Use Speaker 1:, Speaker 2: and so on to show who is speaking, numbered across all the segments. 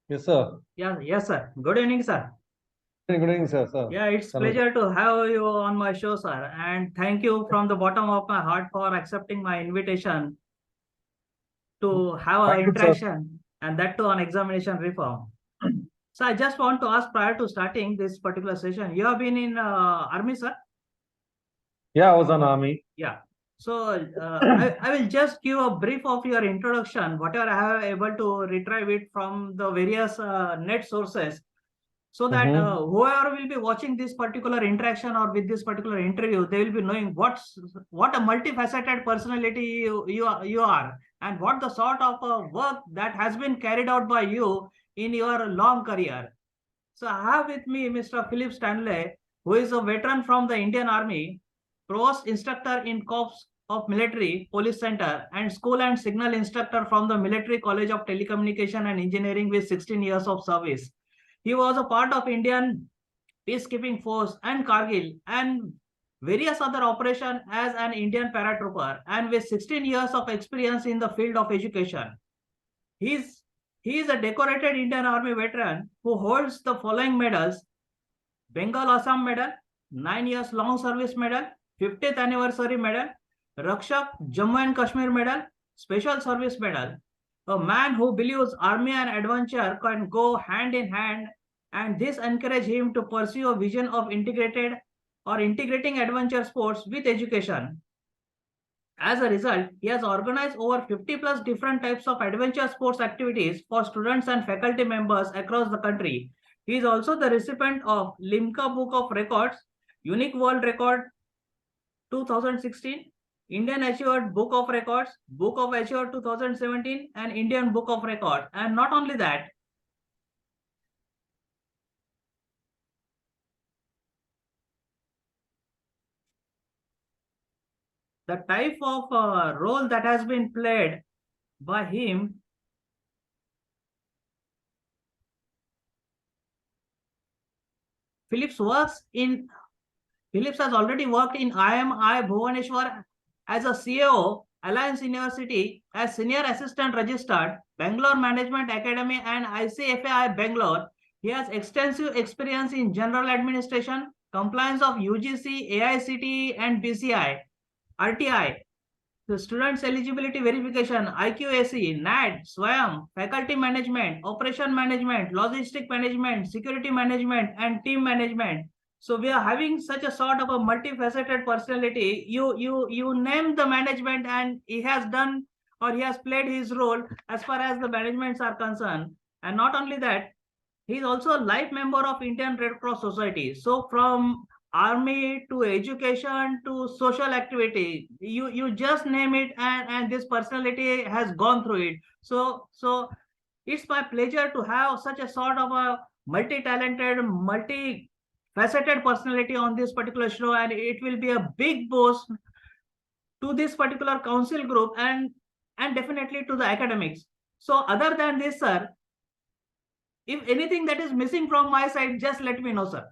Speaker 1: Yes, sir.
Speaker 2: Yeah, yes, sir. Good evening, sir.
Speaker 1: Good evening, sir.
Speaker 2: Yeah, it's
Speaker 1: Tell me, sir.
Speaker 2: pleasure to have you on my show, sir. And thank you from the bottom of my heart for accepting my invitation to have an
Speaker 1: Thank you, sir.
Speaker 2: interaction and that too on examination reform. So I just want to ask prior to starting this particular session, you have been in army, sir?
Speaker 1: Yeah, I was on army.
Speaker 2: Yeah. So I will just give a brief of your introduction, whatever I have able to retrieve it from the various net sources, so that
Speaker 1: Mm-hmm.
Speaker 2: whoever will be watching this particular interaction or with this particular interview, they will be knowing what a multifaceted personality you are, and what the sort of work that has been carried out by you in your long career. So I have with me Mr. Philip Stanley, who is a veteran from the Indian Army, provost instructor in Corps of Military Police Center, and school and signal instructor from the Military College of Telecommunication and Engineering with 16 years of service. He was a part of Indian peacekeeping force and Kargil and various other operations as an Indian paratrooper, and with 16 years of experience in the field of education. He's he is a decorated Indian Army veteran who holds the following medals: Bengal Assam Medal, 9 years long service medal, 50th anniversary medal, Rakshak Jammu and Kashmir medal, special service medal. A man who believes army and adventure can go hand in hand, and this encouraged him to pursue a vision of integrating adventure sports with education. As a result, he has organized over 50 plus different types of adventure sports activities for students and faculty members across the country. He is also the recipient of Limca Book of Records, Unique World Record 2016, Indian Assured Book of Records, Book of Assured 2017, and Indian Book of Records. And not only that, the type of role that has been played by him, Phillips works in Phillips has already worked in IMI Bhubaneswar as a CAO, Alliance University as Senior Assistant Registered, Bangalore Management Academy and ICFAI Bangalore. He has extensive experience in general administration, compliance of UGC, AICTE and BCI, RTI, the Students Eligibility Verification, IQAC, NAD, SWAYAM, Faculty Management, Operation Management, Logistic Management, Security Management, and Team Management. So we are having such a sort of a multifaceted personality. You name the management, and he has done or he has played his role as far as the managements are concerned. And not only that, he is also a life member of Indian Red Cross Society. So from army to education to social activity, you just name it, and this personality has gone through it. So it's my pleasure to have such a sort of a multi-talented, multi-faceted personality on this particular show, and it will be a big boost to this particular council group and definitely to the academics. So other than this, sir, if anything that is missing from my side, just let me know, sir.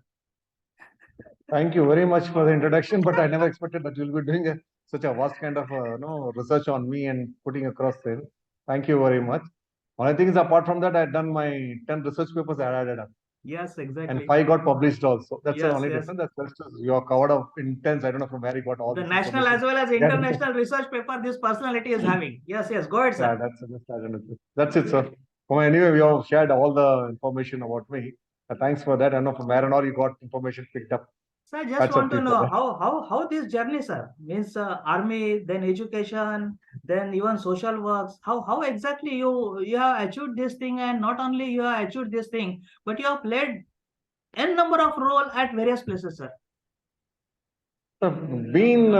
Speaker 1: Thank you very much for the introduction, but I never expected that you'll be doing such a vast kind of research on me and putting across there. Thank you very much. Only thing is, apart from that, I've done my 10 research papers I added up,
Speaker 2: Yes,
Speaker 1: and
Speaker 2: exactly.
Speaker 1: 5 got published also. That's the
Speaker 2: Yes,
Speaker 1: only
Speaker 2: yes.
Speaker 1: difference. That's just you are covered up intense. I don't know from where you got all
Speaker 2: The
Speaker 1: this
Speaker 2: national as
Speaker 1: information.
Speaker 2: well as
Speaker 1: Yeah,
Speaker 2: international research paper this personality is having. Yes, yes. Go ahead,
Speaker 1: yeah,
Speaker 2: sir.
Speaker 1: that's it, sir. Well, anyway, we have shared all the information about me. Thanks for that. I know from where and all you got information picked up.
Speaker 2: So I just
Speaker 1: Hats
Speaker 2: want
Speaker 1: up to
Speaker 2: to
Speaker 1: you for
Speaker 2: know
Speaker 1: that.
Speaker 2: how this journey, sir, means army, then education, then even social works. How exactly you have achieved this thing, and not only you have achieved this thing, but you have played n number of role at various places, sir.
Speaker 1: So being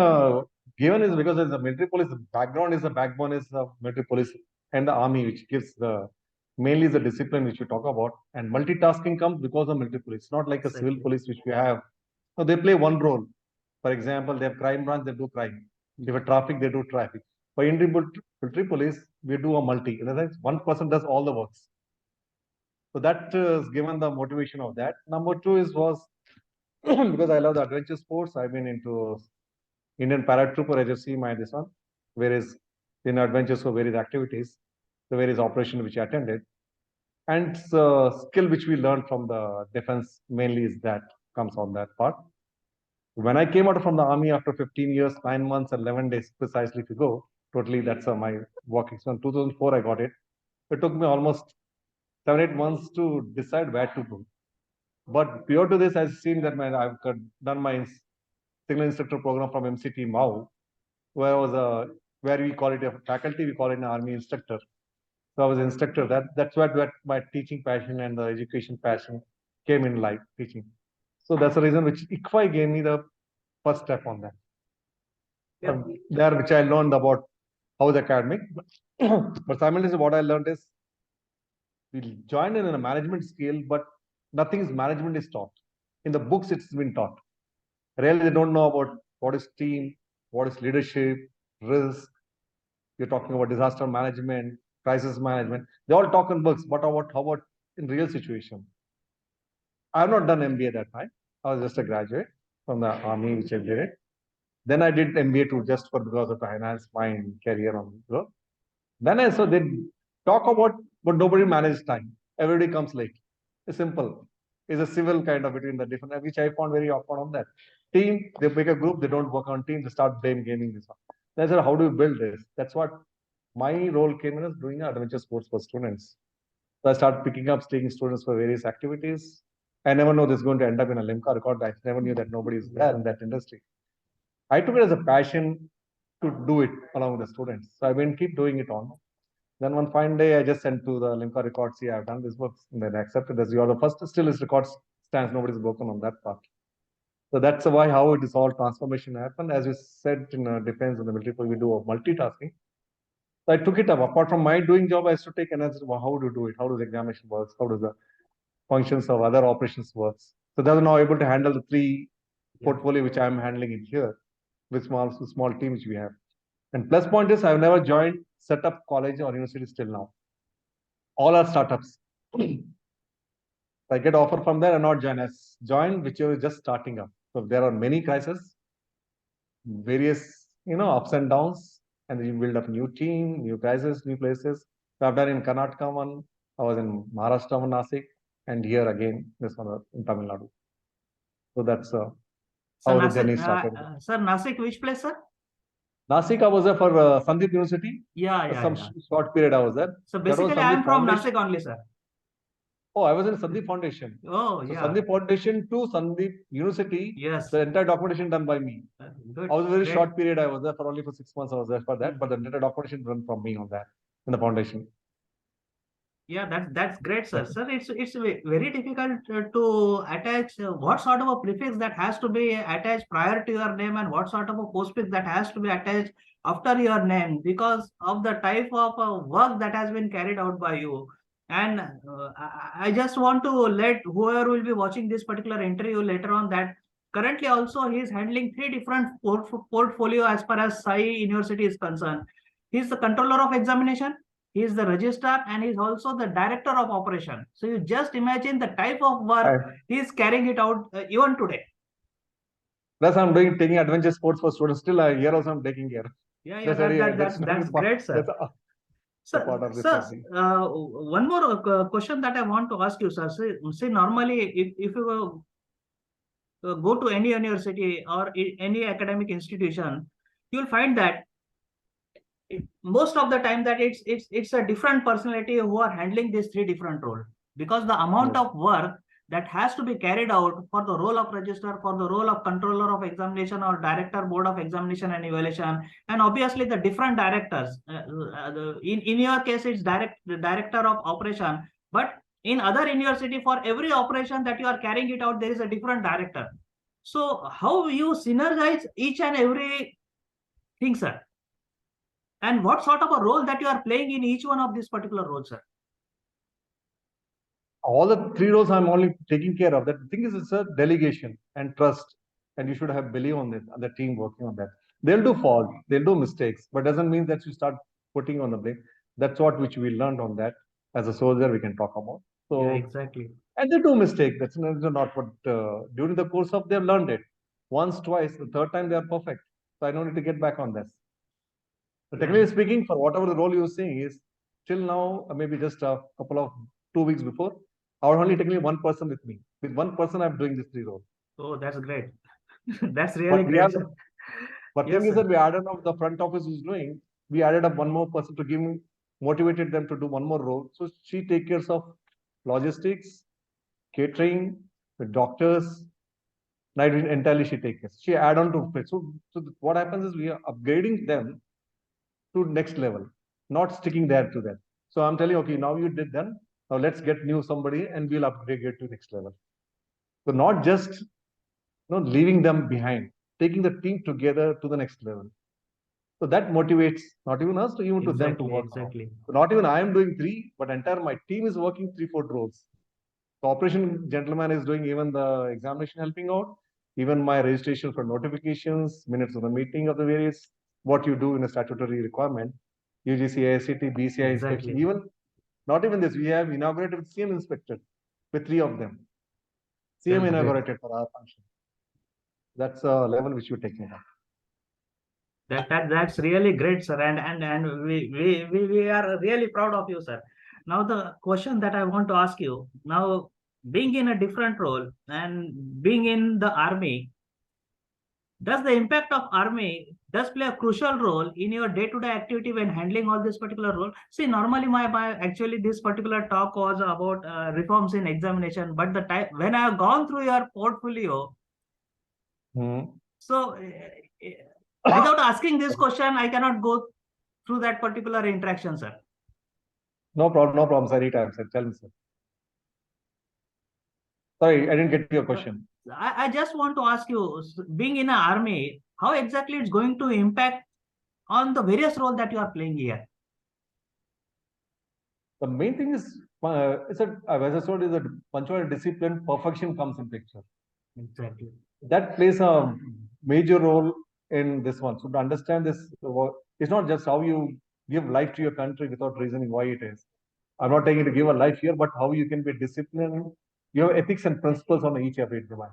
Speaker 1: given is because as the military police, the background is the backbone is the military police and the army, which gives the mainly the discipline which we talk about. And multitasking comes because of military police, not like a civil
Speaker 2: Exactly.
Speaker 1: police which we have. So they play one role. For example, they have crime branch, they do crime. They have traffic, they do traffic. For Indian military police, we do a multi. In other words, one person does all the works. So that is given the motivation of that. Number two is was because I love the adventure sports. I've been into Indian paratrooper as you see my this one, whereas in adventures for various activities, the various operations which I attended. And skill which we learned from the defense mainly is that comes on that part. When I came out from the army after 15 years, 9 months, 11 days precisely to go, totally that's my work experience. 2004, I got it. It took me almost 7, 8 months to decide where to go. But prior to this, I've seen that I've done my signal instructor program from MCT MAU, where I was where we call it a faculty, we call it an army instructor. So I was instructor. That's what my teaching passion and the education passion came in life, teaching. So that's the reason which ICFI gave me the first step on that.
Speaker 2: Yeah.
Speaker 1: There, which I learned about how the academic, but simultaneously what I learned is we joined in a management scale, but nothing is management is taught. In the books, it's been taught. Really, they don't know about what is team, what is leadership, risk. You're talking about disaster management, crisis management. They all talk in books, but how about in real situation? I have not done MBA that time. I was just a graduate from the army, which I did it. Then I did MBA too, just for because of to enhance my career on growth. Then I so they talk about, but nobody manages time. Everybody comes late. It's simple. It's a civil kind of between the different, which I found very awkward on that. Team, they make a group, they don't work on team, they start blame gaming this one. That's how do you build this? That's what my role came in as doing adventure sports for students. So I start picking up, taking students for various activities. I never know this is going to end up in a Limca record. I never knew that nobody is there in that industry. I took it as a passion to do it along with the students. So I've been keep doing it on. Then one fine day, I just sent to the Limca records, see, I've done this work. And then I accepted as you are the first, still his records stands, nobody's broken on that part. So that's why how it is all transformation happened. As you said in defense and the military, we do a multitasking. So I took it up. Apart from my doing job, I used to take analysis. Well, how do you do it? How does the examination works? How does the functions of other operations works? So they're now able to handle the three portfolio which I'm handling in here with small teams we have. And plus point is I've never joined set up college or university till now. All are startups. I get offer from there and not join as join which is just starting up. So there are many crises, various ups and downs, and then you build up new team, new crises, new places. So I've done in Karnataka one, I was in Maharashtra one, Nasik, and here again this one in Tamil Nadu. So that's
Speaker 2: So
Speaker 1: how the
Speaker 2: Nasik,
Speaker 1: journey started.
Speaker 2: sir, Nasik, which place, sir?
Speaker 1: Nasik, I was there for Sandeep University.
Speaker 2: Yeah.
Speaker 1: Some short period I was there.
Speaker 2: So
Speaker 1: That was
Speaker 2: basically, I am
Speaker 1: Sandeep
Speaker 2: from
Speaker 1: Foundation.
Speaker 2: Nasik only, sir.
Speaker 1: Oh, I was in Sandeep Foundation.
Speaker 2: Oh,
Speaker 1: So
Speaker 2: yeah.
Speaker 1: Sandeep Foundation to Sandeep University,
Speaker 2: Yes.
Speaker 1: the entire documentation done by me.
Speaker 2: Good.
Speaker 1: I was a very
Speaker 2: Great.
Speaker 1: short period. I was there for only for 6 months. I was there for that, but the entire documentation done from me on that in the foundation.
Speaker 2: Yeah, that's great, sir. Sir, it's very difficult to attach what sort of a prefix that has to be attached prior to your name and what sort of a postfix that has to be attached after your name because of the type of work that has been carried out by you. And I just want to let whoever will be watching this particular interview later on that currently also he is handling three different portfolio as far as Sai University is concerned. He is the controller of examination. He is the registrar and he is also the director of operation. So you just imagine the type of work he is carrying it out even today.
Speaker 1: Plus, I'm taking adventure sports for students. Still, a year also I'm taking care.
Speaker 2: Yeah, that's great, sir. Sir, one more question that I want to ask you, sir. See normally, if you go to any university or any academic institution, you'll find that most of the time that it's a different personality who are handling these three different roles because the amount of work that has to be carried out for the role of registrar, for the role of controller of examination or director board of examination and evaluation, and obviously the different directors. In your case, it's the director of operation, but in other university, for every operation that you are carrying it out, there is a different director. So how you synergize each and every thing, sir? And what sort of a role that you are playing in each one of these particular roles, sir?
Speaker 1: All the three roles I'm only taking care of. The thing is, it's a delegation and trust, and you should have belief on it, and the team working on that. They'll do fault, they'll do mistakes, but doesn't mean that you start putting on the blame. That's what which we learned on that. As a soldier, we can talk about. So
Speaker 2: yeah, exactly.
Speaker 1: And they do mistake. That's not what during the course of they've learned it once, twice, the third time they are perfect. So I don't need to get back on this. So technically speaking, for whatever the role you're seeing is till now, maybe just a couple of 2 weeks before, I was only taking one person with me. With one person, I'm doing these 3 roles.
Speaker 2: Oh, that's great. That's really
Speaker 1: But we
Speaker 2: great,
Speaker 1: have,
Speaker 2: sir.
Speaker 1: but
Speaker 2: Yes,
Speaker 1: thing is
Speaker 2: sir.
Speaker 1: that we added up the front office who's doing, we added up one more person to give me, motivated them to do one more role. So she takes care of logistics, catering, the doctors, night entirely she takes care. She add on to it. So what happens is we are upgrading them to next level, not sticking there to that. So I'm telling, okay, now you did that. Now let's get new somebody and we'll upgrade it to next level. So not just leaving them behind, taking the team together to the next level. So that motivates not even us, to even to them to
Speaker 2: Exactly,
Speaker 1: work on.
Speaker 2: exactly.
Speaker 1: So not even I am doing 3, but entire my team is working 3, 4 roles. So operation gentleman is doing even the examination, helping out, even my registration for notifications, minutes of the meeting of the various, what you do in a statutory requirement, UGC, AICT, BCI inspection.
Speaker 2: Exactly.
Speaker 1: Even not even this, we have inaugurated with CM inspector with 3 of them. CM
Speaker 2: That's great.
Speaker 1: inaugurated for our function. That's a level which you're taking up.
Speaker 2: That's really great, sir. And we are really proud of you, sir. Now the question that I want to ask you now, being in a different role and being in the army, does the impact of army does play a crucial role in your day-to-day activity when handling all this particular role? See, normally my actually this particular talk was about reforms in examination, but the time when I have gone through your portfolio, so without asking this question, I cannot go through that particular interaction, sir.
Speaker 1: No problem, sir. Anytime, sir. Tell me, sir. Sorry, I didn't get your question.
Speaker 2: I just want to ask you, being in an army, how exactly it's going to impact on the various role that you are playing here?
Speaker 1: The main thing is, as I told, is that punctual discipline, perfection comes in picture.
Speaker 2: Exactly.
Speaker 1: That plays a major role in this one. So to understand this, it's not just how you give life to your country without reasoning why it is. I'm not taking to give a life here, but how you can be disciplined. You have ethics and principles on each every domain.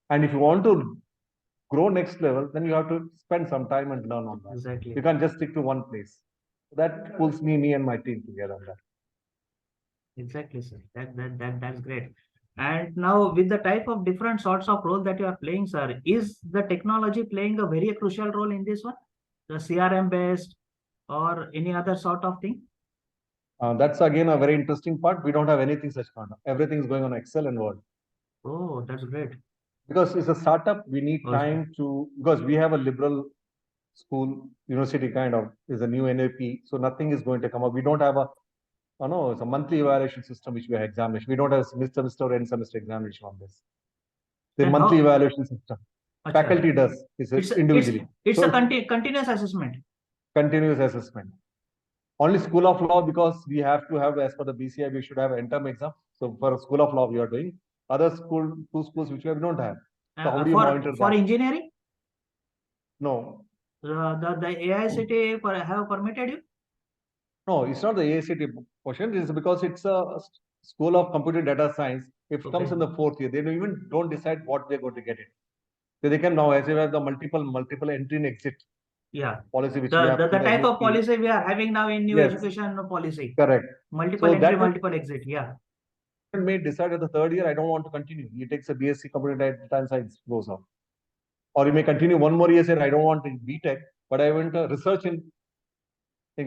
Speaker 1: And if you want to grow next level, then you have to spend some time and learn on that.
Speaker 2: Exactly.
Speaker 1: You can't just stick to one place. That pulls me and my team together on that.
Speaker 2: Exactly, sir. That's great. And now with the type of different sorts of role that you are playing, sir, is the technology playing a very crucial role in this one? The CRM based or any other sort of thing?
Speaker 1: That's again a very interesting part. We don't have anything such kind of. Everything is going on Excel and Word.
Speaker 2: Oh, that's great.
Speaker 1: Because it's a startup, we need
Speaker 2: Oh,
Speaker 1: time to, because we have a liberal school, university kind of, is a new NAP. So nothing is going to come up. We don't have it's a monthly evaluation system which we have examination. We don't have semester or end semester examination on this. The
Speaker 2: then
Speaker 1: monthly
Speaker 2: how?
Speaker 1: evaluation system.
Speaker 2: Acha.
Speaker 1: Faculty does, individually.
Speaker 2: It's a continuous assessment.
Speaker 1: Continuous assessment. Only School of Law, because we have to have, as per the BCI, we should have an term exam. So for School of Law, we are doing. Other two schools which we don't have. So how do you monitor
Speaker 2: for
Speaker 1: that?
Speaker 2: engineering?
Speaker 1: No.
Speaker 2: The AICT have permitted you?
Speaker 1: No, it's not the AICT portion. It's because it's a School of Computer Data Science. If it comes in the 4th year, they don't decide what they're going to get it. So they can now, as you have the multiple entry and exit.
Speaker 2: Yeah.
Speaker 1: Policy which we have.
Speaker 2: The type of policy we are having now in new education policy.
Speaker 1: Correct.
Speaker 2: Multiple entry, multiple exit. Yeah.
Speaker 1: May decide at the 3rd year, I don't want to continue. He takes a BSc Computer Data Science, goes off. Or he may continue one more year, say, I don't want to BTech, but I want to research in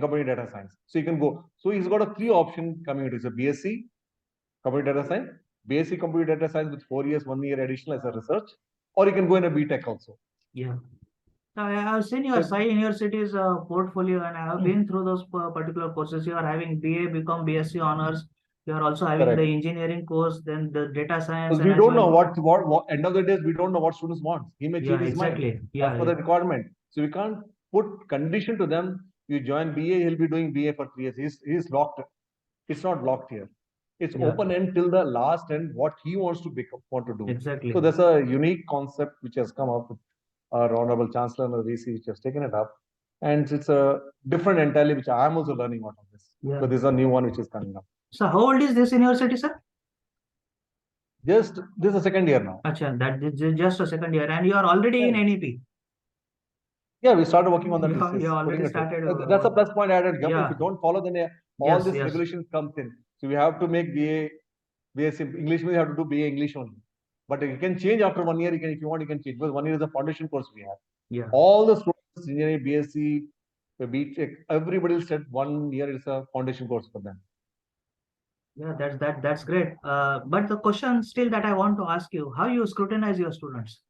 Speaker 1: computer data science. So you can go. So he's got a 3 option coming. It is a BSc Computer Data Science, BSc Computer Data Science with 4 years, 1 year additional as a research, or you can go in a BTech also.
Speaker 2: Yeah. Now, I have seen your Sai University's portfolio, and I have been through those particular courses. You are having BA, become BSc honors. You are also having the engineering course, then the data science.
Speaker 1: We don't know what end of the day, we don't know what students want. He may change his mind as per the requirement. So we can't put condition to them. You join BA, he'll be doing BA for 3 years. He's locked. It's not locked here. It's open end till the last end, what he wants to want to do.
Speaker 2: Exactly.
Speaker 1: So there's a unique concept which has come up with our Honorable Chancellor and the VC, which has taken it up. And it's a different entirely, which I am also learning out of this. Yeah. So this is a new one which is coming up.
Speaker 2: So how old is this university, sir?
Speaker 1: This is a 2nd year now.
Speaker 2: Acha, that is just a 2nd year, and you are already in NEP.
Speaker 1: Yeah, we started working on that
Speaker 2: You
Speaker 1: thesis.
Speaker 2: already
Speaker 1: Putting it.
Speaker 2: started.
Speaker 1: That's a plus point added. If
Speaker 2: Yeah.
Speaker 1: you don't follow, then all
Speaker 2: Yes,
Speaker 1: this
Speaker 2: yes.
Speaker 1: regulations comes in. So we have to make BA English. We have to do BA English only. But you can change after 1 year. You can, if you want, you can change, because 1 year is a foundation course we have.
Speaker 2: Yeah.
Speaker 1: All the students, engineering, BSc, BTech, everybody said 1 year is a foundation course for them.
Speaker 2: Yeah, that's great. But the question still that I want to ask you, how you scrutinize your students?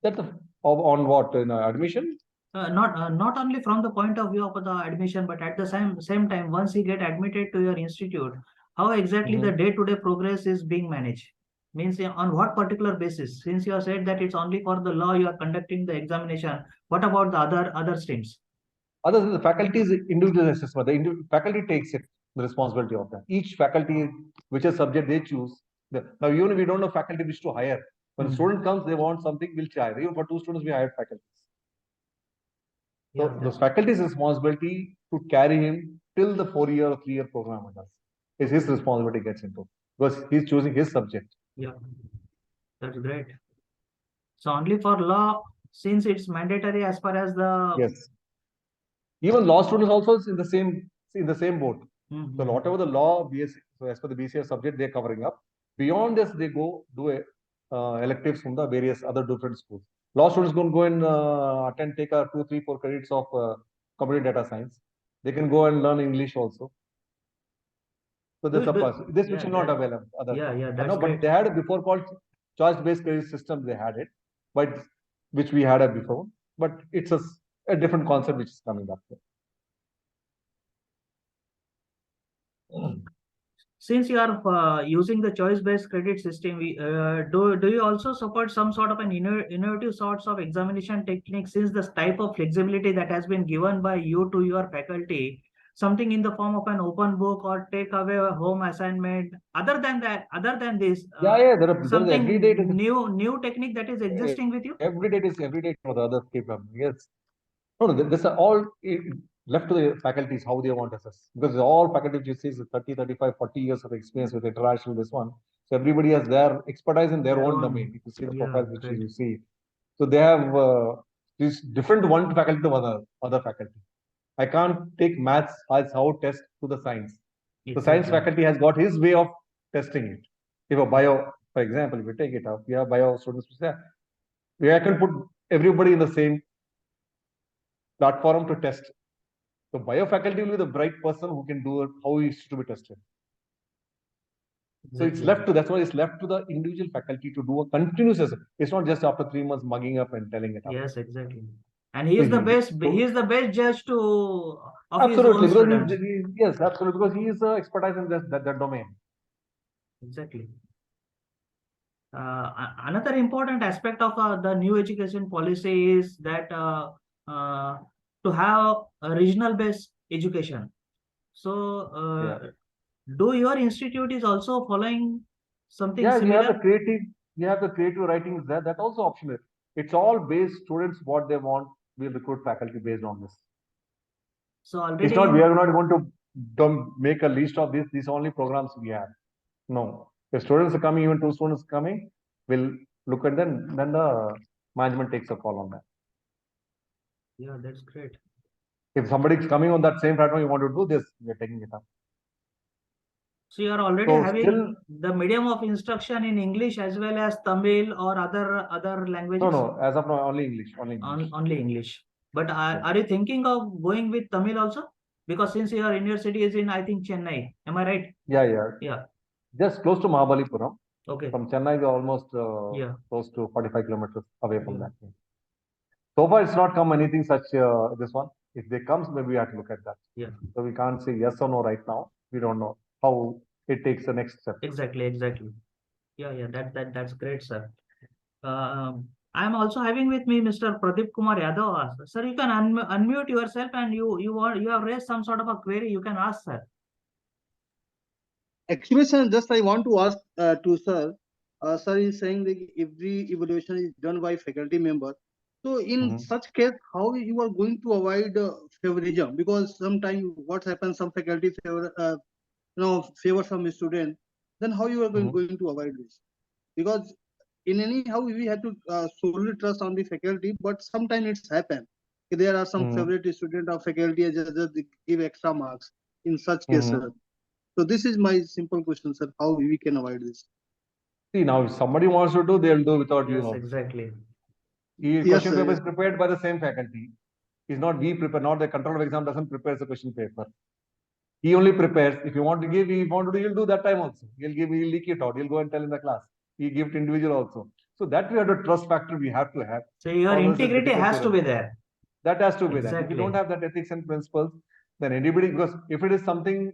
Speaker 1: That's on what admission?
Speaker 2: Not only from the point of view of the admission, but at the same time, once you get admitted to your institute, how exactly the day-to-day progress is being managed? Means on what particular basis? Since you have said that it's only for the law you are conducting the examination, what about the other streams?
Speaker 1: Other than the faculty is individual assessment. The faculty takes it, the responsibility of that. Each faculty, which is subject they choose. Now, even we don't know faculty which to hire. When a student comes, they want something, we'll hire. Even for 2 students, we hired faculty. So the faculty's responsibility to carry him till the 4 year or 3 year program with us. Is his responsibility gets into, because he's choosing his subject.
Speaker 2: Yeah, that's great. So only for law, since it's mandatory as far as the
Speaker 1: Yes. Even law students also is in the same boat. So whatever the law BSc, so as per the BCS subject they're covering up. Beyond this, they go do electives from the various other different schools. Law students can go and take 2, 3, 4 credits of computer data science. They can go and learn English also. So that's a plus. This which is not available.
Speaker 2: That's
Speaker 1: I know, but they had it before called choice-based credit system. They had it, but which we had it before. But it's a different concept which is coming up.
Speaker 2: Since you are using the choice-based credit system, do you also support some sort of an innovative sorts of examination technique? Since the type of flexibility that has been given by you to your faculty, something in the form of an open book or take away a home assignment. Other than this,
Speaker 1: there is
Speaker 2: something
Speaker 1: every day
Speaker 2: new technique that is existing with you.
Speaker 1: Every day for the other people. Yes. No, this are all left to the faculties how they want to assess, because all faculty you see is 30, 35, 40 years of experience with international this one. So everybody has their expertise in their own domain. If you see the profiles which you see, so they have this different one faculty to other faculty. I can't take maths as how test to the science. The science faculty has got his way of testing it. If a bio, for example, if you take it up, we have bio students, I can put everybody in the same platform to test. So bio faculty will be the bright person who can do it, how he is to be tested. So it's left to, that's why it's left to the individual faculty to do a continuous assessment. It's not just after 3 months mugging up and telling it up.
Speaker 2: Yes, exactly. And he is the best. He is the best judge to of
Speaker 1: absolutely,
Speaker 2: his own
Speaker 1: because yes, absolutely, because he is expertise in that domain.
Speaker 2: Exactly. Another important aspect of the new education policy is that to have a regional based education. So, do your institute is also following something similar?
Speaker 1: We have the creative writing there. That's also optional. It's all based students what they want. We'll recruit faculty based on this.
Speaker 2: So already
Speaker 1: it's not. We are not going to make a list of these only programs we have. No, if students are coming, even 2 students coming, we'll look at them. Then the management takes a call on that.
Speaker 2: Yeah, that's great.
Speaker 1: If somebody is coming on that same platform, you want to do this, we are taking it up.
Speaker 2: So you are already having the medium of instruction in English as well as Tamil or other languages?
Speaker 1: No. As of now, only English.
Speaker 2: Only English. But are you thinking of going with Tamil also? Because since your university is in, I think, Chennai. Am I right?
Speaker 1: Yeah. Just close to Mahabalipuram.
Speaker 2: Okay.
Speaker 1: From Chennai, we are almost close to 45 kilometers away from that. So far, it's not come anything such this one. If they comes, maybe we have to look at that.
Speaker 2: Yeah.
Speaker 1: So we can't say yes or no right now. We don't know how it takes the next step.
Speaker 2: Exactly. Yeah. That's great, sir. I'm also having with me Mr. Pradeep Kumar Yadav. Sir, you can unmute yourself and you have raised some sort of a query. You can ask, sir.
Speaker 3: Actually, sir, just I want to ask to sir. Sir is saying that every evaluation is done by faculty member. So in such case, how you are going to avoid favorism? Because sometimes what happens, some faculty favor some student. Then how you are going to avoid this? Because in anyhow we have to solely trust on the faculty, but sometimes it's happen. There are some favorite student of faculty just give extra marks in such cases. So this is my simple question, sir. How we can avoid this?
Speaker 1: See, now if somebody wants to do, they'll do without you.
Speaker 2: Yes,
Speaker 1: Also.
Speaker 2: exactly.
Speaker 3: Yes,
Speaker 1: Question
Speaker 3: sir,
Speaker 1: paper is
Speaker 3: yes.
Speaker 1: prepared by the same faculty. It's not we prepare, not the control of exam doesn't prepare the question paper. He only prepares. If you want to give, he want to do, he'll do that time also. He'll give, he'll leak it out. He'll go and tell in the class. He'll give it individual also. So that we have the trust factor we have to have.
Speaker 2: So your
Speaker 1: Otherwise, it's
Speaker 2: integrity
Speaker 1: difficult
Speaker 2: has to be there.
Speaker 1: That has to be there. If you
Speaker 2: Exactly.
Speaker 1: don't have that ethics and principles, then anybody, because if it is something,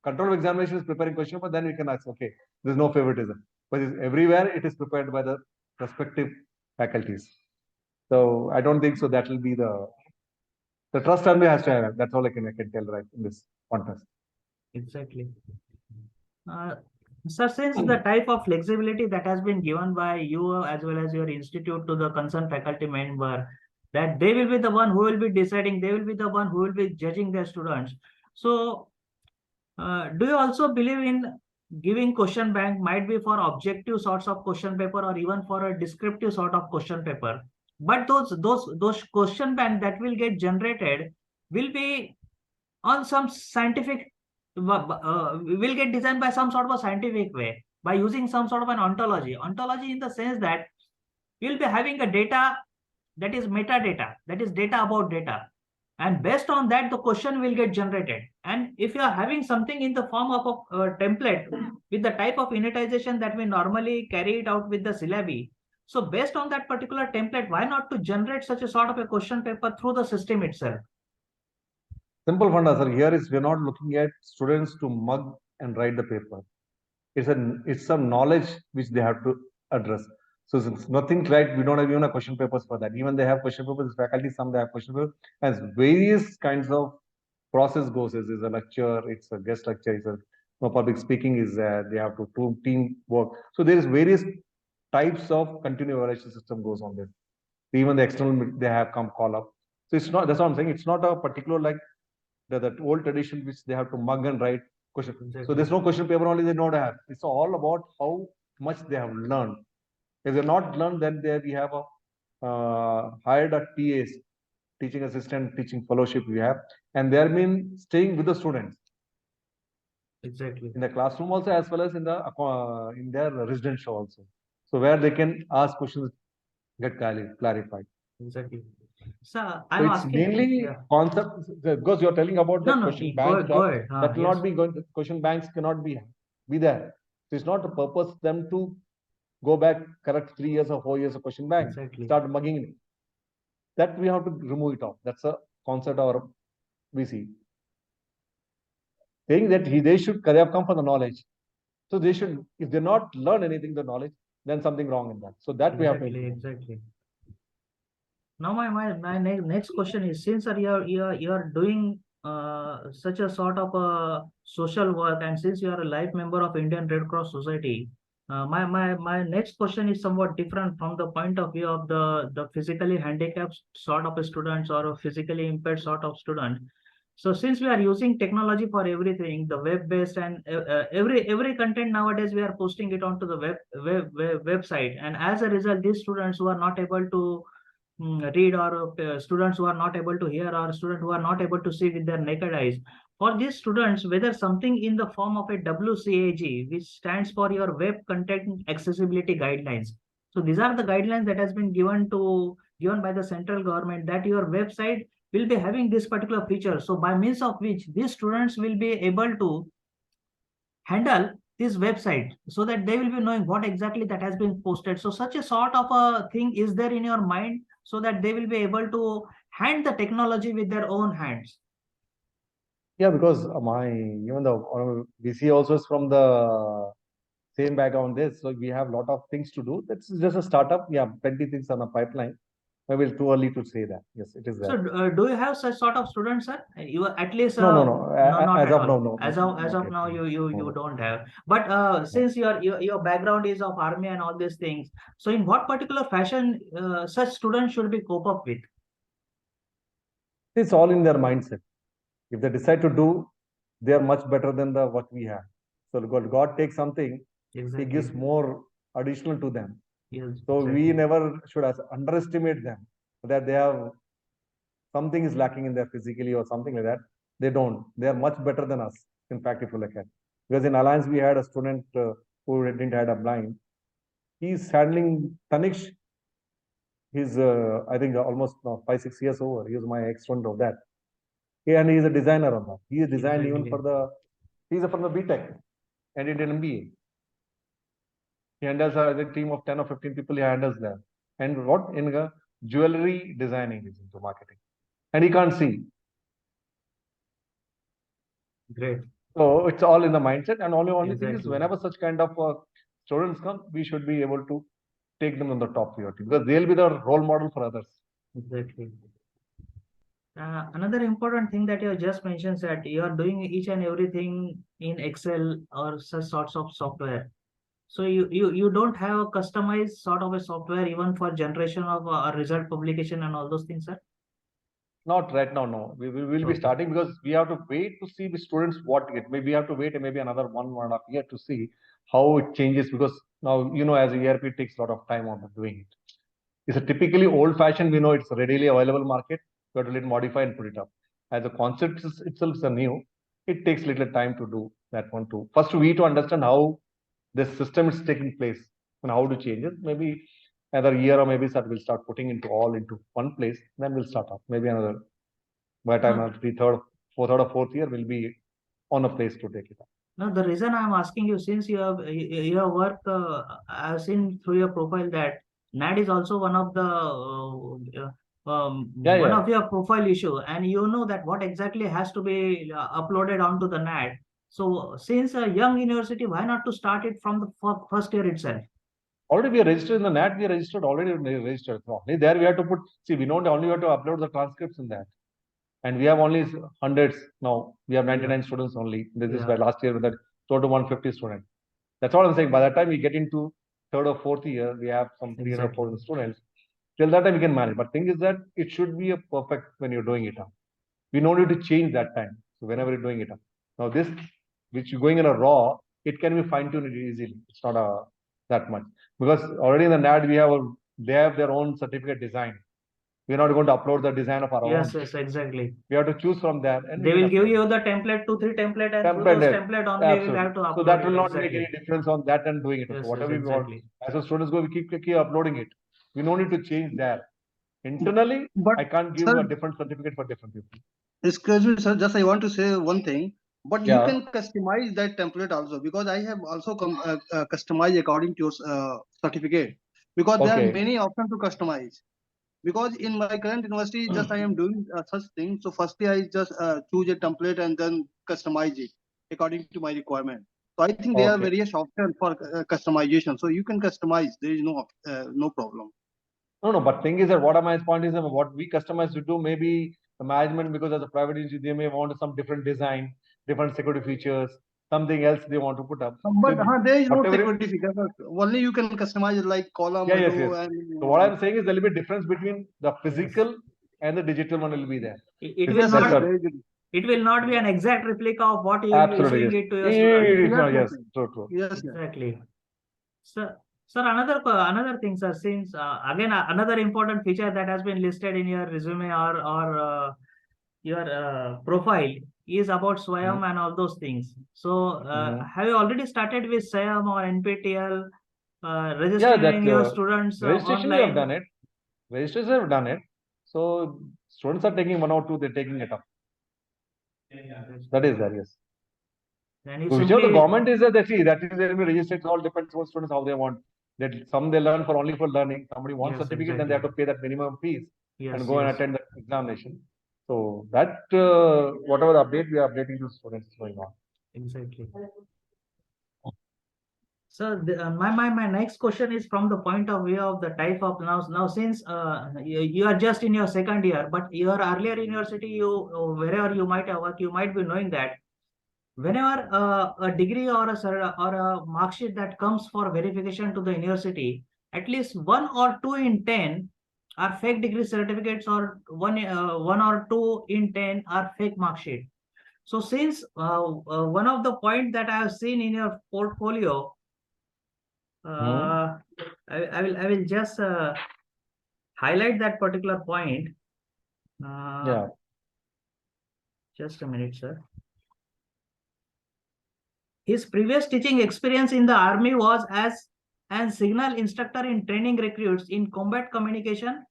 Speaker 1: control of examination is preparing question paper, then we can ask, okay, there's no favoritism. But it's everywhere it is prepared by the respective faculties. So I don't think so that will be the trust family has to have. That's all I can tell right in this contest.
Speaker 2: Exactly. Sir, since the type of flexibility that has been given by you as well as your institute to the concerned faculty member, that they will be the one who will be deciding, they will be the one who will be judging their students. So, do you also believe in giving question bank might be for objective sorts of question paper or even for a descriptive sort of question paper? But those question bank that will get generated will be on some scientific will get designed by some sort of a scientific way by using some sort of an ontology in the sense that you'll be having a data that is metadata, that is data about data, and based on that the question will get generated. And if you are having something in the form of a template with the type of unitization that we normally carry it out with the syllabi, so based on that particular template, why not to generate such a sort of a question paper through the system itself?
Speaker 1: Simple funda, sir. Here is we're not looking at students to mug and write the paper. It's some knowledge which they have to address. So it's nothing like we don't have even a question papers for that. Even they have question papers, faculty, some they have question papers, as various kinds of process goes. Is a lecture, it's a guest lecture, it's a no public speaking is there. They have to do team work. So there is various types of continuous evaluation system goes on there. Even the external they have come call up. So it's not, that's what I'm saying. It's not a particular like the old tradition which they have to mug and write question.
Speaker 2: Exactly.
Speaker 1: So there's no question paper only they don't have. It's all about how much they have learned. If they're not learned, then there we have a hired a TAs, teaching assistant, teaching fellowship we have, and they have been staying with the students.
Speaker 2: Exactly.
Speaker 1: In the classroom also as well as in the in their residential also. So where they can ask questions, get clarified.
Speaker 2: Exactly. So
Speaker 1: So
Speaker 2: I'm
Speaker 1: it's
Speaker 2: asking.
Speaker 1: mainly
Speaker 2: Yeah.
Speaker 1: concept because you're telling about the
Speaker 2: No,
Speaker 1: question
Speaker 2: go
Speaker 1: bank
Speaker 2: go ahead.
Speaker 1: that will
Speaker 2: Yes.
Speaker 1: not be going. Question banks cannot be there. So it's not a purpose them to go back correct 3 years or 4 years of question bank.
Speaker 2: Exactly.
Speaker 1: Start mugging it. That we have to remove it off. That's a concept or we see. Saying that they should they have come for the knowledge. So they should, if they not learn anything, the knowledge, then something wrong in that. So that we have to
Speaker 2: Exactly. Exactly. Now my next question is, since you're doing such a sort of a social work, and since you are a life member of Indian Red Cross Society, my next question is somewhat different from the point of view of the physically handicapped sort of a students or a physically impaired sort of student. So since we are using technology for everything, the web based and every content nowadays we are posting it onto the website, and as a result, these students who are not able to read, or students who are not able to hear, or students who are not able to see with their naked eyes, for these students, whether something in the form of a WCAG, which stands for your web content accessibility guidelines. So these are the guidelines that has been given by the central government, that your website will be having this particular feature, so by means of which these students will be able to handle this website, so that they will be knowing what exactly that has been posted. So such a sort of a thing is there in your mind, so that they will be able to hand the technology with their own hands.
Speaker 1: Yeah, because even the VC also is from the same background this, so we have a lot of things to do. That's just a startup. Yeah, plenty things on the pipeline. Maybe it's too early to say that. Yes, it is there.
Speaker 2: So do you have such sort of students, sir? You at least
Speaker 1: no,
Speaker 2: not
Speaker 1: as
Speaker 2: at
Speaker 1: of
Speaker 2: all.
Speaker 1: now, no.
Speaker 2: As of now, you don't have. But since your background is of army and all these things, so in what particular fashion such students should be cope up with?
Speaker 1: It's all in their mindset. If they decide to do, they are much better than what we have. So God takes something,
Speaker 2: Exactly.
Speaker 1: He gives more additional to them.
Speaker 2: Yes,
Speaker 1: So we
Speaker 2: exactly.
Speaker 1: never should underestimate them, that they have something is lacking in their physically or something like that. They don't. They are much better than us. In fact, if you look at, because in Alliance we had a student who didn't had a blind. He's handling Tanish. He's I think almost 5 6 years over. He was my ex-student of that. And he's a designer on that. He is designed even for
Speaker 2: Exactly.
Speaker 1: the. He's from the BTech and he did MBA. He handles a team of 10 or 15 people. He handles them. And what in jewelry designing is into marketing, and he can't see.
Speaker 2: Great.
Speaker 1: So it's all in the mindset. And only thing is,
Speaker 2: Exactly.
Speaker 1: whenever such kind of students come, we should be able to take them on the top priority because they'll be the role model for others.
Speaker 2: Exactly. Another important thing that you have just mentioned is that you are doing each and everything in Excel or such sorts of software. So you don't have a customized sort of a software even for generation of a result publication and all those things, sir?
Speaker 1: Not right now, no. We will be
Speaker 2: Okay.
Speaker 1: starting because we have to wait to see the students what get. Maybe we have to wait maybe another 1.5 year to see how it changes because now, as a ERP it takes a lot of time on doing it. It's a typically old fashioned, we know it's a readily available market. You have to let it modify and put it up. As a concept itself is a new, it takes little time to do that one too. First, we to understand how this system is taking place and how to change it. Maybe another year or maybe that we'll start putting into one place. Then we'll start up. Maybe another by the time
Speaker 2: No,
Speaker 1: after the third or fourth year, we'll be on a place to take it up.
Speaker 2: no, the reason I'm asking you, since you have worked, I've seen through your profile that NAD is also one of the
Speaker 1: Yeah,
Speaker 2: one
Speaker 1: yeah.
Speaker 2: of your profile issue, and you know that what exactly has to be uploaded onto the NAD. So since a young university, why not to start it from the first year itself?
Speaker 1: Already we are registered in the NAT, we are registered already registered. So only there we have to put, see, we don't only have to upload the transcripts in that. And we have only hundreds now. We have 99 students only. This is
Speaker 2: Yeah.
Speaker 1: by last year with that total 150 students. That's all I'm saying. By the time we get into third or fourth year, we have some 300 or
Speaker 2: Exactly.
Speaker 1: 400 students. Till that time we can manage. But thing is that it should be a perfect when you're doing it up. We don't need to change that time. So whenever you're doing it up. Now this, which you're going in a raw, it can be fine-tuned easily. It's not that much. Because already in the NAD, they have their own certificate design. We're not going to upload the design of our
Speaker 2: Yes,
Speaker 1: own.
Speaker 2: yes, exactly.
Speaker 1: We have to choose from there and we
Speaker 2: They
Speaker 1: can
Speaker 2: will give
Speaker 1: upload it.
Speaker 2: you the template, 2 3 template, and through those
Speaker 1: Template,
Speaker 2: template only you will
Speaker 1: absolutely.
Speaker 2: have to
Speaker 1: So
Speaker 2: upload
Speaker 1: that will
Speaker 2: it.
Speaker 1: not make
Speaker 2: Exactly.
Speaker 1: any difference on that and doing it.
Speaker 2: Yes,
Speaker 1: So
Speaker 2: yes,
Speaker 1: whatever we want,
Speaker 2: exactly.
Speaker 1: as the students go, we keep uploading it. We don't need to change there. Internally,
Speaker 3: But
Speaker 1: I can't give
Speaker 3: sir,
Speaker 1: a different certificate for different people.
Speaker 3: excuse me, sir. Just I want to say one thing. But you
Speaker 1: Yeah.
Speaker 3: can customize that template also because I have also customized according to your certificate because there are
Speaker 1: Okay.
Speaker 3: many options to customize. Because in my current university, just I am doing such thing. So firstly, I just choose a template and then customize it according to my requirement. So I think there are
Speaker 1: Okay.
Speaker 3: various options for customization. So you can customize. There is no problem.
Speaker 1: No. But thing is that what my point is that what we customize to do, maybe the management, because as a private institute, they may want some different design, different security features, something else they want to put up. So
Speaker 3: But there is no
Speaker 1: whatever it,
Speaker 3: security feature. Only you can customize like column,
Speaker 1: yeah, yes.
Speaker 3: row, and
Speaker 1: So what I'm saying is there'll be difference between the
Speaker 2: Yes.
Speaker 1: physical and the digital one will be there.
Speaker 2: It will
Speaker 3: yes,
Speaker 1: That's
Speaker 3: yes,
Speaker 2: not.
Speaker 1: what.
Speaker 3: very good.
Speaker 2: It will not be an exact replica of what you will be
Speaker 1: Absolutely,
Speaker 2: issuing
Speaker 1: yes.
Speaker 2: it to your student.
Speaker 1: It's
Speaker 3: Yes,
Speaker 1: not,
Speaker 3: yes,
Speaker 1: yes, true.
Speaker 3: yes, yes.
Speaker 2: Exactly. Sir, another thing, sir. Since again another important feature that has been listed in your resume or your profile is about Swayam and all those things. So
Speaker 1: Mhm.
Speaker 2: have you already started with Swayam or NPTEL,
Speaker 1: Yeah, that
Speaker 2: registering your students
Speaker 1: registration we have
Speaker 2: online?
Speaker 1: done it. Registration we have done it. So students are taking 1 or 2, they're taking it up. That is there, yes.
Speaker 2: Then you
Speaker 1: So whichever the
Speaker 2: simply
Speaker 1: government is, that is they'll be registered. It all depends on students how they want. That some they learn for only for learning. Somebody wants
Speaker 2: yes,
Speaker 1: certificate, then they have to
Speaker 2: exactly.
Speaker 1: pay that minimum fees
Speaker 2: Yes,
Speaker 1: and go and
Speaker 2: yes,
Speaker 1: attend the examination. So that whatever the update we are updating to students going on.
Speaker 2: exactly. So my next question is from the point of view of the type of now since you are just in your second year, but your earlier university wherever you might have worked, you might be knowing that whenever a degree or a mark sheet that comes for verification to the university, at least 1 or 2 in 10 are fake degree certificates, or 1 or 2 in 10 are fake mark sheet. So since one of the point that I have seen in your portfolio,
Speaker 1: Hmm.
Speaker 2: I will just highlight that particular point.
Speaker 1: Yeah.
Speaker 2: Just a minute, sir. His previous teaching experience in the army was as an signal instructor in training recruits in combat communication,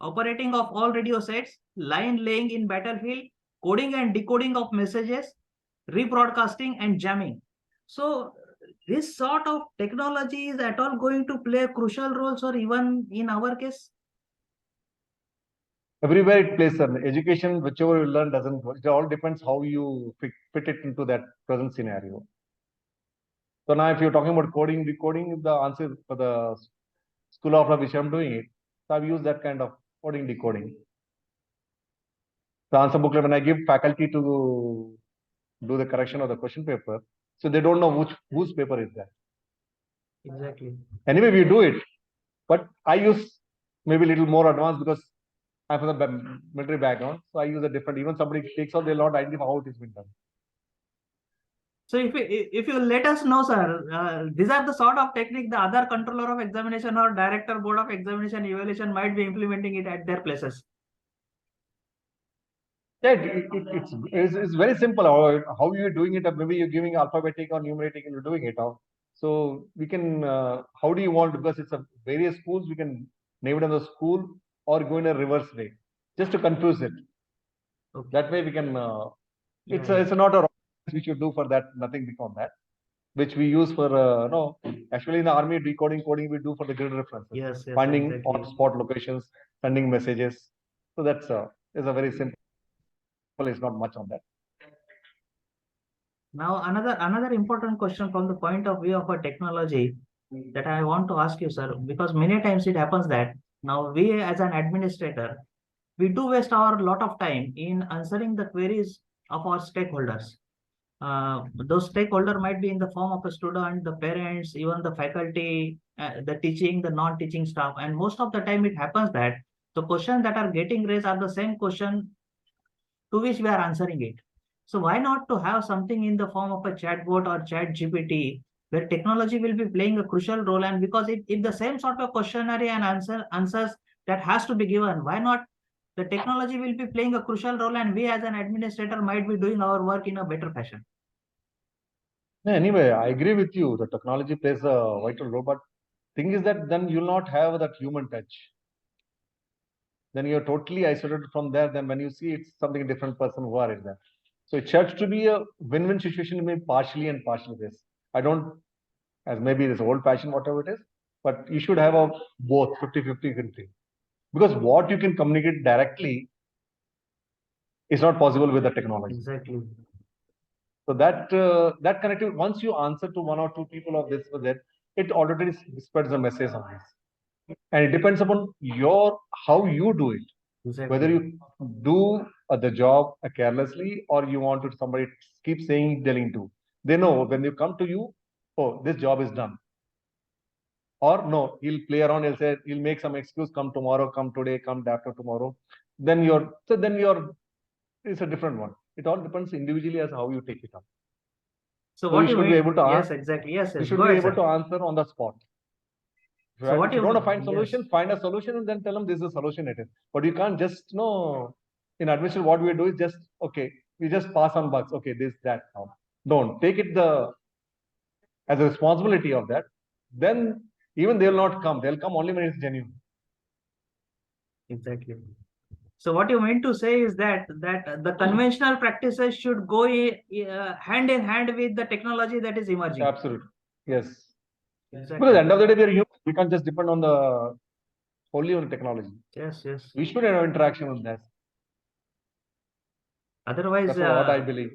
Speaker 2: operating of all radio sets, line laying in battlefield, coding and decoding of messages, rebroadcasting and jamming. So this sort of technology is at all going to play crucial roles, or even in our case?
Speaker 1: Everywhere it plays an education, whichever you learn doesn't work. It all depends how you fit it into that present scenario. So now if you're talking about coding, decoding, the answer for the school of law which I'm doing it, so I've used that kind of coding, decoding. The answer booklet, when I give faculty to do the correction of the question paper, so they don't know whose paper is that.
Speaker 2: Exactly.
Speaker 1: Anyway, we do it, but I use maybe a little more advanced because I'm from the military background, so I use a different. Even somebody takes out, they'll not identify how it has been done.
Speaker 2: So if you let us know, sir, these are the sort of technique the other controller of examination or director board of examination evaluation might be implementing it at their places.
Speaker 1: Yeah, it's very simple. How you're doing it, maybe you're giving alphabetic or numeric and you're doing it. So we can, how do you want, because it's a various schools, we can name it as a school or go in a reverse way, just to confuse it.
Speaker 2: Okay.
Speaker 1: That way we can, it's
Speaker 2: Yeah.
Speaker 1: not a we should do for that, nothing beyond that, which we use for, no, actually in the army decoding, coding, we do for the grid references.
Speaker 2: Yes,
Speaker 1: Finding
Speaker 2: exactly.
Speaker 1: hotspot locations, sending messages. So that's is a very simple, it's not much on that.
Speaker 2: Now another important question from the point of view of a technology that I want to ask you, sir, because many times it happens that now we as an administrator, we do waste our lot of time in answering the queries of our stakeholders. Those stakeholder might be in the form of a student, the parents, even the faculty, the teaching, the non-teaching staff. And most of the time it happens that the questions that are getting raised are the same question to which we are answering it. So why not to have something in the form of a chatbot or chat GPT where technology will be playing a crucial role? And because if the same sort of questionnaire and answers that has to be given, why not the technology will be playing a crucial role and we as an administrator might be doing our work in a better fashion?
Speaker 1: Anyway, I agree with you. The technology plays a vital role, but thing is that then you'll not have that human touch. Then you're totally isolated from there. Then when you see it's something different person who are in there. So it has to be a win-win situation, maybe partially and partially this. I don't, as maybe this old fashioned, whatever it is, but you should have a both 50-50. Because what you can communicate directly is not possible with the technology.
Speaker 2: Exactly.
Speaker 1: So that that connectivity, once you answer to one or two people of this or that, it already spreads the message on this. And it depends upon how you do it.
Speaker 2: Exactly.
Speaker 1: Whether you do the job carelessly or you want to somebody keep saying telling to. They know when they come to you, oh, this job is done. Or no, he'll play around, he'll make some excuse, come tomorrow, come today, come after tomorrow. Then it's a different one. It all depends individually as how you take it up.
Speaker 2: So
Speaker 1: So
Speaker 2: what
Speaker 1: you
Speaker 2: you
Speaker 1: should be
Speaker 2: mean?
Speaker 1: able to
Speaker 2: Yes,
Speaker 1: answer.
Speaker 2: exactly. Yes,
Speaker 1: You
Speaker 2: yes.
Speaker 1: should
Speaker 2: Go
Speaker 1: be
Speaker 2: ahead,
Speaker 1: able
Speaker 2: sir.
Speaker 1: to answer on the spot.
Speaker 2: So what
Speaker 1: If you
Speaker 2: you
Speaker 1: don't want to find
Speaker 2: yes.
Speaker 1: solution, find a solution and then tell them this is a solution it is. But you can't just in admission what we do is just okay, we just pass on bugs. Okay, this, that now. Don't take it as a responsibility of that. Then even they'll not come. They'll come only when it's genuine.
Speaker 2: Exactly. So what you meant to say is that the conventional practices should go hand in hand with the technology that is emerging.
Speaker 1: Absolutely. Yes.
Speaker 2: Exactly.
Speaker 1: Because at the end of the day, we are human. We can't just depend on only on technology.
Speaker 2: Yes, yes.
Speaker 1: We should have interaction with that.
Speaker 2: Otherwise,
Speaker 1: that's what I believe.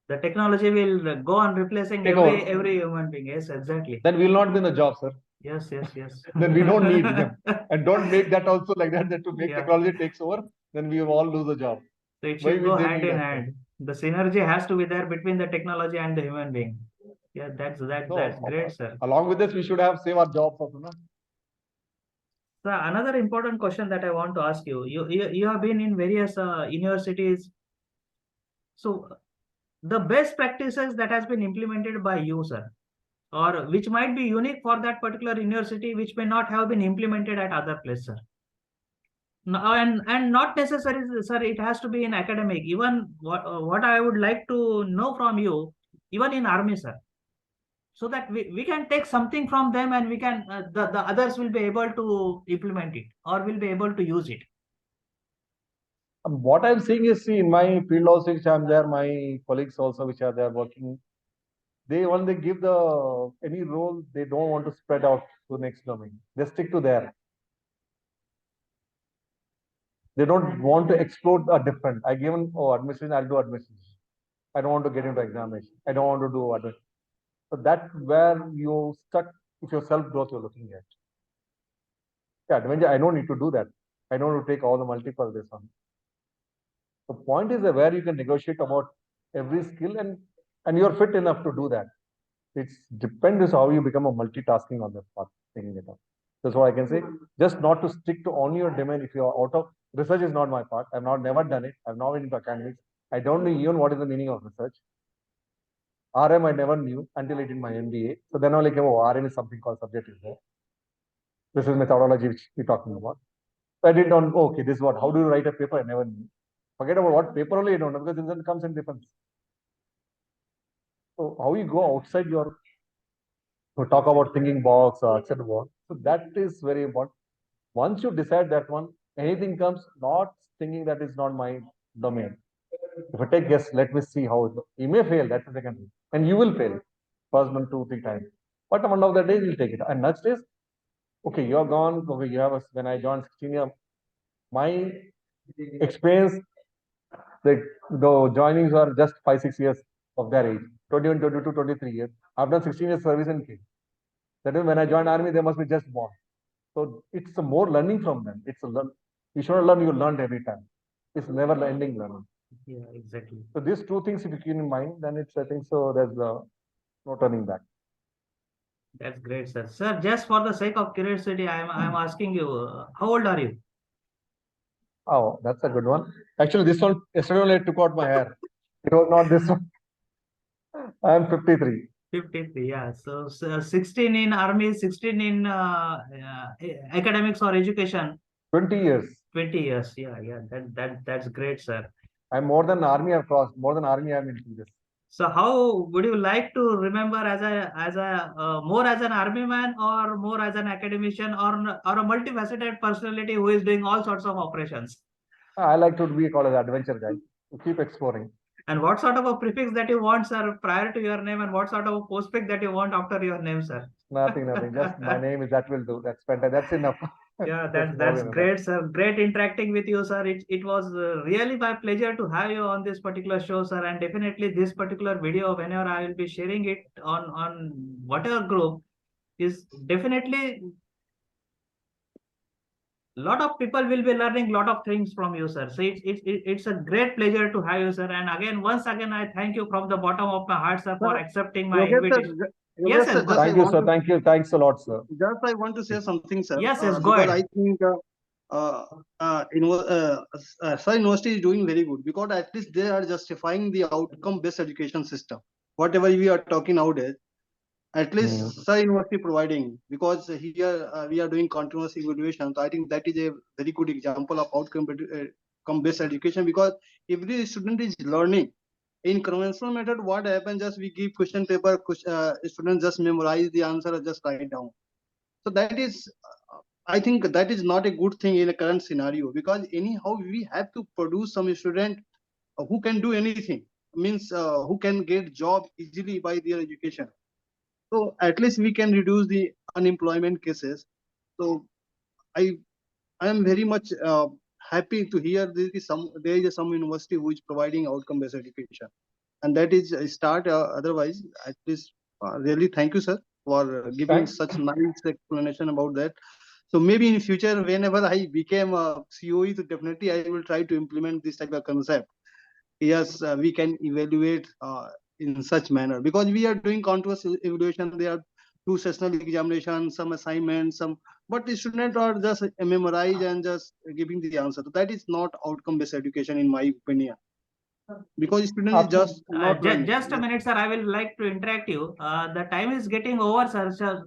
Speaker 2: The technology will go on replacing every human being. Yes, exactly.
Speaker 1: Then we'll not be in the job, sir.
Speaker 2: Yes, yes, yes.
Speaker 1: Then we don't need them. And don't make that also like that to make technology takes over, then we all lose the job.
Speaker 2: So it should go hand in hand. The synergy has to be there between the technology and the human being. Yeah, that's great, sir.
Speaker 1: Along with this, we should have save our jobs also, no?
Speaker 2: So another important question that I want to ask you, you have been in various universities. So the best practices that has been implemented by you, sir, or which might be unique for that particular university, which may not have been implemented at other places, sir. And not necessary, sir, it has to be in academic. Even what I would like to know from you, even in army, sir, so that we can take something from them, and we can the others will be able to implement it or will be able to use it.
Speaker 1: What I'm seeing is, see, in my field also, which I'm there, my colleagues also, which are there working, they when they give the any role, they don't want to spread out to the next domain. They stick to there. They don't want to explore a different. I given administration, I'll do administration. I don't want to get into examination. I don't want to do administration. So that's where you stuck if your self growth you're looking at. Yeah, adventure, I don't need to do that. I don't need to take all the multiple this one. The point is where you can negotiate about every skill and you're fit enough to do that. It's depends how you become a multitasking on that part, thinking it up. That's what I can say. Just not to stick to only your domain. If you're out of research is not my part. I've not never done it. I've not been into academics. I don't know even what is the meaning of research. RM I never knew until I did my MBA. So then only came, oh, RM is something called subject is there. This is methodology which we're talking about. So I did not, okay, this is what, how do you write a paper? I never knew. Forget about what paper only, I don't know, because then comes in difference. So how you go outside your, to talk about thinking box or etc. So that is very important. Once you decide that one, anything comes, not thinking that is not my domain. If I take guess, let me see how it goes. You may fail, that's the second thing. And you will fail. First one, 2, 3 times. But one of the days you'll take it. And next is, okay, you're gone. Okay, you have a, when I joined 16 year, my experience, the joinings are just 5, 6 years of their age. 21, 22, 23 years. I've done 16 years service in kids. That is when I joined army, they must be just born. So it's a more learning from them. It's a learn. You should learn, you learned every time. It's never ending learning.
Speaker 2: Yeah, exactly.
Speaker 1: So these two things, if you keep in mind, then it's, I think so, there's no turning back.
Speaker 2: That's great, sir. Sir, just for the sake of curiosity, I'm asking you, how old are you?
Speaker 1: Oh, that's a good one. Actually, this one, yesterday only I took out my hair. It was not this one. I am 53.
Speaker 2: 53, yeah. So 16 in army, 16 in academics or education.
Speaker 1: 20 years.
Speaker 2: 20 years. Yeah, yeah. That's great, sir.
Speaker 1: I'm more than army I've crossed. More than army I'm into this.
Speaker 2: So how would you like to remember as a more as an army man or more as an academician or a multifaceted personality who is doing all sorts of operations?
Speaker 1: I like to be called as adventure guy. To keep exploring.
Speaker 2: And what sort of a prefix that you want, sir, prior to your name, and what sort of a postfix that you want after your name, sir?
Speaker 1: Nothing. Just my name is that will do. That's fantastic. That's enough.
Speaker 2: Yeah, that's great, sir. Great interacting with you, sir. It was really my pleasure to have you on this particular show, sir. And definitely this particular video, whenever I will be sharing it on whatever group, is definitely a lot of people will be learning a lot of things from you, sir. So it's a great pleasure to have you, sir. And again, once again, I thank you from the bottom of my heart, sir, for accepting my invitation. Yes, sir.
Speaker 1: Thank you, sir. Thank you. Thanks a lot, sir.
Speaker 3: Just I want to say something, sir.
Speaker 2: Yes, yes, go
Speaker 3: because
Speaker 2: ahead.
Speaker 3: I think Sir University is doing very good because at least they are justifying the outcome-based education system. Whatever we are talking nowadays, at least Sir University providing, because here we are doing continuous evaluation. So I think that is a very good example of outcome-based education, because every student is learning. In conventional method, what happens, just we give question paper, students just memorize the answer or just write down. So that is, I think that is not a good thing in a current scenario, because anyhow we have to produce some student who can do anything, means who can get job easily by their education. So at least we can reduce the unemployment cases. So I am very much happy to hear there is some university who is providing outcome-based education, and that is a start. Otherwise, at least really thank you, sir, for giving such nice explanation about that. So maybe in future, whenever I became a COE, so definitely I will try to implement this type of concept. Yes, we can evaluate in such manner, because we are doing continuous evaluation. There are 2 sessional examinations, some assignments, but the students are just memorize and just giving the answer. So that is not outcome-based education, in my opinion. because student is just not learning.
Speaker 2: Just a minute, sir. I will like to interact you. The time is getting over, sir.